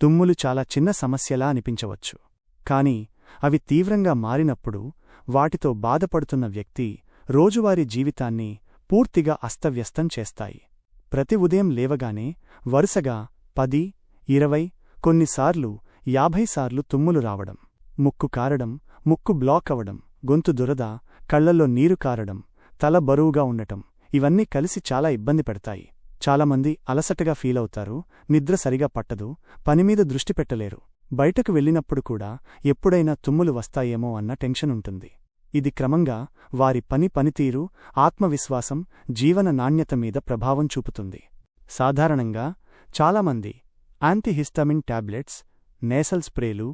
తుమ్ములు చాలా చిన్న సమస్యలా అనిపించవచ్చు. కాని అవి తీవ్రంగా మారినప్పుడు వాటితో బాధపడుతున్న వ్యక్తి రోజువారీ జీవితాన్ని పూర్తిగా అస్తవ్యస్తం చేస్తాయి. ప్రతి ఉదయం లేవగానే వరుసగా 10, 20, కొన్నిసార్లు 50 సార్లు తుమ్ములు రావడం, ముక్కు కారడం, ముక్కు బ్లాక్ అవడం, గొంతు దురద, కళ్లల్లో నీరు కారడం, తల బరువుగా ఉండటం ఇవన్నీ కలిసి చాలా ఇబ్బంది పెడతాయి. చాలామంది అలసటగా ఫీలవుతారు, నిద్ర సరిగా పట్టదు, పనిమీద దృష్టి పెట్టలేరు. బయటకు వెళ్ళినప్పుడు కూడా ఎప్పుడైనా తుమ్ములు వస్తాయేమో అన్న టెన్షన్ ఉంటుంది. ఇది క్రమంగా వారి పనితీరు, ఆత్మవిశ్వాసం, జీవన నాణ్యత మీద ప్రభావం చూపుతుంది. సాధారణంగా చాలామంది యాంటీహిస్టమిన్ టాబ్లెట్స్, నేసల్ స్ప్రేలు,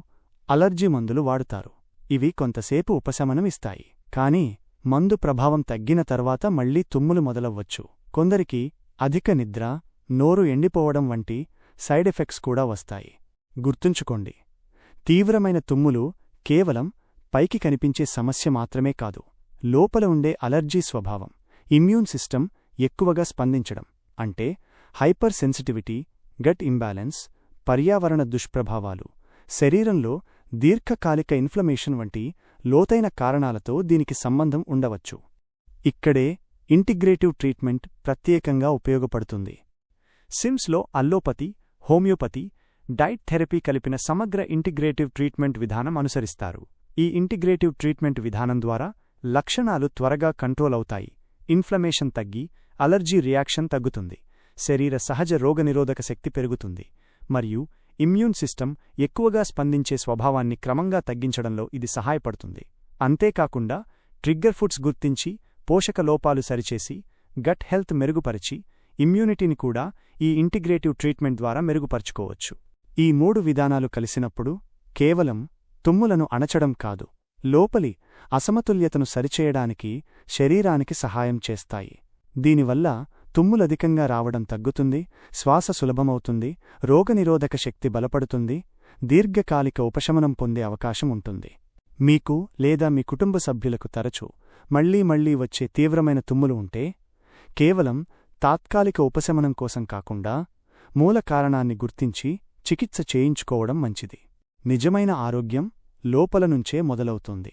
అలర్జీ మందులు వాడుతారు. ఇవి కొంతసేపు ఉపశమనం ఇస్తాయి. కానీ మందు ప్రభావం తగ్గిన తర్వాత మళ్లీ తుమ్ములు మొదలవ్వచ్చు. కొందరికి అధిక నిద్ర, నోరు ఎండిపోవడం వంటి సైడ్ ఎఫెక్ట్స్ కూడా వస్తాయి. గుర్తుంచుకోండి, తీవ్రమైన తుమ్ములు కేవలం పైకి కనిపించే సమస్య మాత్రమే కాదు. లోపల ఉండే అలర్జీ స్వభావం, ఇమ్యూన్ సిస్టమ్ ఎక్కువగా స్పందించడం అంటే హైపర్ సెన్సిటివిటీ, గట్ ఇంబ్యాలెన్స్, పర్యావరణ దుష్ప్రభావాలు, శరీరంలో దీర్ఘకాలిక ఇన్ఫ్లమేషన్ వంటి లోతైన కారణాలతో దీనికి సంబంధం ఉండవచ్చు. ఇక్కడే ఇంటిగ్రేటివ్ ట్రీట్మెంట్ ప్రత్యేకంగా ఉపయోగపడుతుంది. సిమ్స్లో అల్లోపతి, హోమియోపతి, డైట్ థెరపీ కలిపిన సమగ్ర ఇంటిగ్రేటివ్ ట్రీట్మెంట్ విధానం అనుసరిస్తారు. ఈ ఇంటిగ్రేటివ్ ట్రీట్మెంట్ విధానం ద్వారా లక్షణాలు త్వరగా కంట్రోల్ అవుతాయి, ఇన్ఫ్లమేషన్ తగ్గి అలర్జీ రియాక్షన్ తగ్గుతుంది, శరీర సహజ రోగనిరోధక శక్తి పెరుగుతుంది, మరియు ఇమ్యూన్ సిస్టమ్ ఎక్కువగా స్పందించే స్వభావాన్ని క్రమంగా తగ్గించడంలో ఇది సహాయపడుతుంది. అంతేకాకుండా ట్రిగ్గర్ ఫుడ్స్ గుర్తించి, పోషక లోపాలు సరిచేసి, గట్ హెల్త్ మెరుగుపరిచి, ఇమ్యూనిటీని కూడా ఈ ఇంటిగ్రేటివ్ ట్రీట్మెంట్ ద్వారా మెరుగుపరుచుకోవచ్చు. ఈ 3 విధానాలు కలిసినప్పుడు కేవలం తుమ్ములను అణచడం కాదు, లోపలి అసమతుల్యతను సరిచేయడానికి శరీరానికి సహాయం చేస్తాయి. దీనివల్ల తుమ్ములధికంగా రావడం తగ్గుతుంది, శ్వాస సులభమవుతుంది, రోగనిరోధక శక్తి బలపడుతుంది, దీర్ఘకాలిక ఉపశమనం పొందే అవకాశం ఉంటుంది. మీకు లేదా మీ కుటుంబ సభ్యులకు తరచూ మళ్లీ వచ్చే తీవ్రమైన తుమ్ములు ఉంటే, కేవలం తాత్కాలిక ఉపశమనం కోసం కాకుండా మూల కారణాన్ని గుర్తించి చికిత్స చేయించుకోవడం మంచిది. నిజమైన ఆరోగ్యం లోపల నుంచే మొదలవుతుంది.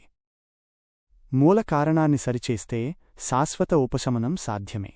మూల కారణాన్ని సరిచేస్తే శాశ్వత ఉపశమనం సాధ్యమే.